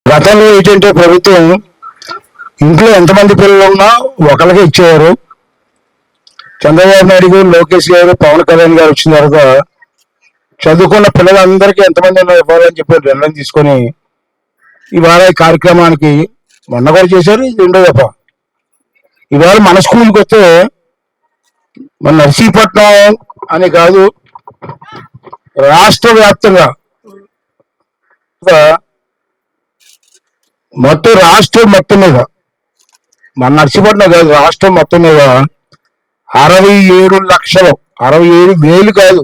గతంలో ఏంటంటే ప్రభుత్వం ఇంట్లో ఎంతమంది పిల్లలు ఉన్నా ఒకరికే ఇచ్చేవారు. చంద్రబాబు నాయుడు గారు, లోకేష్ గారు, పవన్ కళ్యాణ్ గారు వచ్చిన తర్వాత చదువుకున్న పిల్లలందరికీ ఎంతమంది ఉన్నా ఇవ్వాలని చెప్పి నిర్ణయం తీసుకొని ఇవాళ ఈ కార్యక్రమానికి మొన్న కూడా చేశారు. ఇది రెండో దఫ. ఇవాళ మన స్కూల్కి వస్తే మన నర్సీపట్నం అని కాదు, రాష్ట్ర వ్యాప్తంగా మొత్తం రాష్ట్రం మొత్తం మీద, మన నర్సీపట్నం కాదు, రాష్ట్రం మొత్తం మీద 67 లక్షలు, 67,000 కాదు,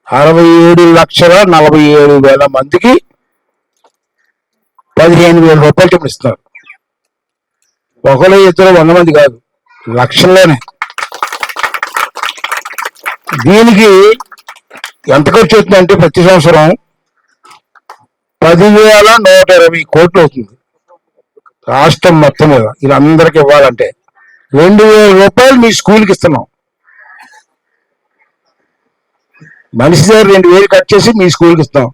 67,47,000 మందికి 15,000 రూపాయలు చెప్పి ఇస్తున్నారు. ఒకరు ఇద్దరు 100 మంది కాదు, లక్షల్లోనే. దీనికి ఎంత ఖర్చు అవుతుందంటే ప్రతి సంవత్సరం 10,120 కోట్లు అవుతుంది రాష్ట్రం మొత్తం మీద. వీళ్ళందరికీ ఇవ్వాలంటే 2,000 రూపాయలు మీ స్కూల్కి ఇస్తున్నాం. మనిషి దగ్గర 2,000 కట్ చేసి మీ స్కూల్కి ఇస్తాం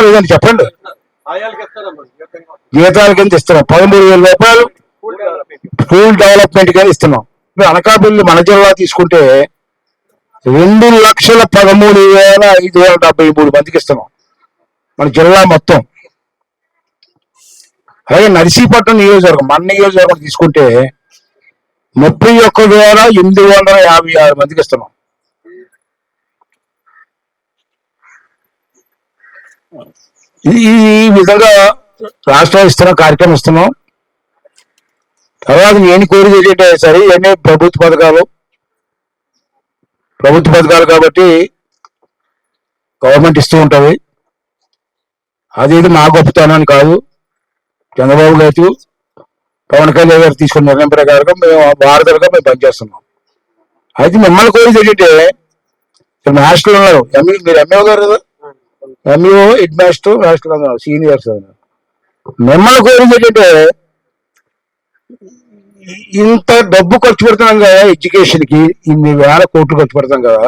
లేదండి చెప్పండి. జీతాల కింద ఇస్తున్నాం. 13,000 రూపాయలు స్కూల్ డెవలప్మెంట్ కింద ఇస్తున్నాం. అనకాపల్లి మన జిల్లా తీసుకుంటే 2,13,573 మందికి ఇస్తున్నాం మన జిల్లా మొత్తం. అలాగే నర్సీపట్నం నియోజకవర్గం, మన నియోజకవర్గం తీసుకుంటే 31,856 మందికి ఇస్తున్నాం. ఈ విధంగా రాష్ట్రం ఇస్తున్న కార్యక్రమం ఇస్తున్నాం. తర్వాత నేను కోరిక ఏంటంటే, సరే ఇవన్నీ ప్రభుత్వ పథకాలు కాబట్టి గవర్నమెంట్ ఇస్తూ ఉంటుంది. అదేది మా గొప్పతనం కాదు. చంద్రబాబు గారు, పవన్ కళ్యాణ్ గారు తీసుకున్న నిర్ణయం ప్రకారం మేము వారధులుగా మేము పనిచేస్తున్నాం. అయితే మిమ్మల్ని కోరిక ఏంటంటే, మాస్టర్లు ఉన్నారు, మీరు ఎంఏ గారు కదా, ఎంఈఓ, హెడ్ మాస్టర్, సీనియర్స్. మిమ్మల్ని కోరిక ఏంటంటే, ఇంత డబ్బు ఖర్చు పెడుతున్నాం కదా ఎడ్యుకేషన్ కి, ఇన్ని వేల కోట్లు ఖర్చు పెడతాం కదా,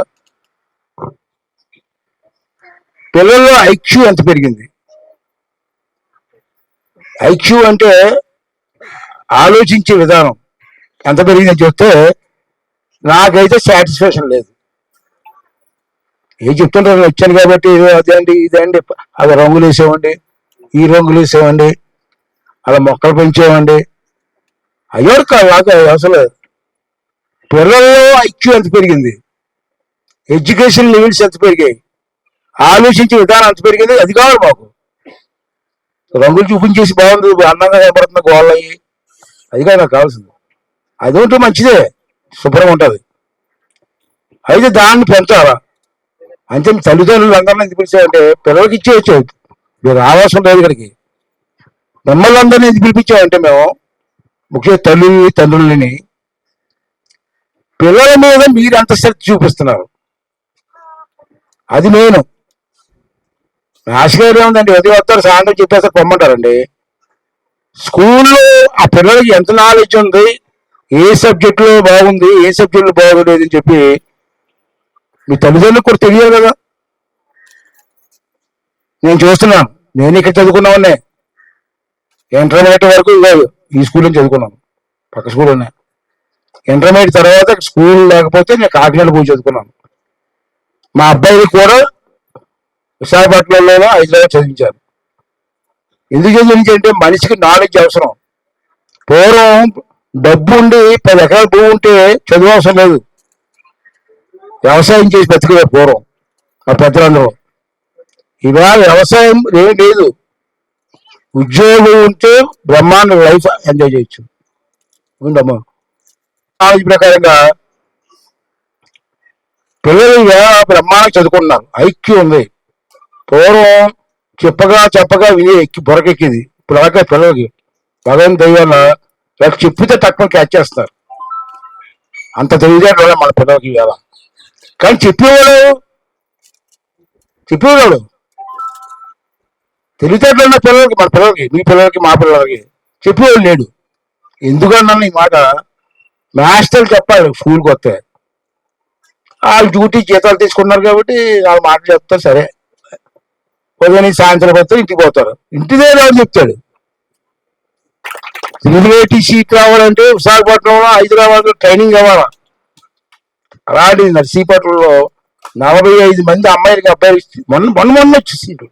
పిల్లల్లో ఐక్యూ ఎంత పెరిగింది? ఐక్యూ అంటే ఆలోచించే విధానం ఎంత పెరిగిందని చెప్తే నాకైతే సాటిస్ఫాక్షన్ లేదు. ఏం చెప్తుంటారు, వచ్చాను కాబట్టి అదేండి ఇదేండి, అది రంగులు వేసేవండి, ఈ రంగులు వేసేవండి, అలా మొక్కలు పెంచేవండి. అయ్యో కాదు, అసలు పిల్లల్లో ఐక్యూ ఎంత పెరిగింది, ఎడ్యుకేషన్ లెవెల్స్ ఎంత పెరిగాయి, ఆలోచించే విధానం ఎంత పెరిగింది, అది కావాలి మాకు. రంగులు చూపించేసి బాగుంది, అందంగా కనపడుతుంది గోళ్ళయ్యి, అది కాదు నాకు కావాల్సింది. అది ఉంటే మంచిదే, శుభ్రంగా ఉంటుంది. అయితే దాన్ని పెంచాలా అంటే తల్లిదండ్రులు అందరినీ ఎందుకు పిలిచామంటే, పిల్లలకి ఇచ్చేయచ్చు, మీరు రావాల్సిన లేదు ఇక్కడికి. మిమ్మల్ని అందరినీ ఎందుకు పిలిపించామంటే, మేము ముఖ్య తండ్రులని పిల్లల మీద మీరు ఎంత శ్రద్ధ చూపిస్తున్నారు అది నేను. ఆశగారు ఏముందండి, ఉదయం వస్తారు, సాయంత్రం చెప్పేస్తారు, పొమ్మంటారండి. స్కూల్లో ఆ పిల్లలకి ఎంత నాలెడ్జ్ ఉంది, ఏ సబ్జెక్టులో బాగుంది, ఏ సబ్జెక్టులో బాగోలేదు అని చెప్పి మీ తల్లిదండ్రులకు కూడా తెలియదు కదా. నేను చూస్తున్నాను, నేను ఇక్కడ చదువుకున్నామనే, ఇంటర్మీడియట్ వరకు ఈ స్కూల్లో చదువుకున్నాను, పక్క స్కూల్లోనే. ఇంటర్మీడియట్ తర్వాత స్కూల్ లేకపోతే నేను కాకినాడ పోయి చదువుకున్నాను. మా అబ్బాయిని కూడా విశాఖపట్నంలోనూ, హైదరాబాద్ చదివించారు. ఎందుకు చదివించంటే మనిషికి నాలెడ్జ్ అవసరం. పూర్వం డబ్బు ఉండి 10 ఎకరాల భూమి ఉంటే చదువు అవసరం లేదు, వ్యవసాయం చేసి బతికే పూర్వం ఆ పెద్దలందరూ. ఇవాళ వ్యవసాయం ఏం లేదు, ఉద్యోగం ఉంటే బ్రహ్మాండ లైఫ్ ఎంజాయ్ చేయొచ్చు. ఉందమ్మా నాలెడ్జ్ ప్రకారంగా పిల్లలు బ్రహ్మాండంగా చదువుకుంటున్నారు, ఐక్యూ ఉంది. పూర్వం చెప్పగా విని బొరకెక్కింది. ఇప్పుడు అలాగే పిల్లలకి భగవంతు దయ్యాల చెప్పితే తక్కువ క్యాచ్ చేస్తారు. అంత తెలివితేటలు మన పిల్లలకి ఇవాళ. కానీ చెప్పేవాడు తెలివితేటలు ఉన్న పిల్లలకి, మన పిల్లలకి, మీ పిల్లలకి, మా పిల్లలకి చెప్పేవాడు లేడు. ఎందుకన్నా ఈ మాట మాస్టర్లు చెప్పాలి. స్కూల్కి వస్తే వాళ్ళు డ్యూటీ జీతాలు తీసుకున్నారు కాబట్టి వాళ్ళు మాటలు చెప్తారు, సరే ఉదయం సాయంత్రం వస్తే ఇంటికి పోతారు. ఇంటి దగ్గర ఎవరు చెప్తాడు? రైల్వేటీ సీట్ రావాలంటే విశాఖపట్నంలో, హైదరాబాద్లో ట్రైనింగ్ అవ్వాలా. అలాంటి నర్సీపట్నంలో 45 మంది అమ్మాయిలకి అబ్బాయిలు మొన్న వచ్చి సీటు.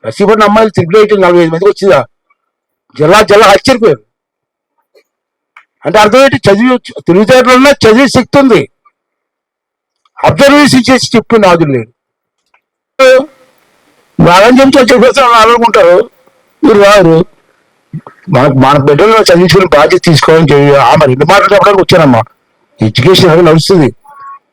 నర్సీపట్నం అమ్మాయిలు 888 మందికి వచ్చిందా? జిల్లా ఆశ్చర్యపోయారు. అంటే అర్థం ఏంటి? తెలివితేటలున్నా చదివే శక్తి ఉంది. అబ్జర్వేషన్ చేసి చెప్పు నాదులు లేదు. వాళ్ళని చెప్తే చెప్పేస్తాను అనుకుంటారు, మీరు రారు. మన బిడ్డలు చదివించుకుని బాధ్యత తీసుకోవాలని చెప్పి మరి 2 మాటలు చెప్పడానికి వచ్చానమ్మా. ఎడ్యుకేషన్ నడుస్తుంది.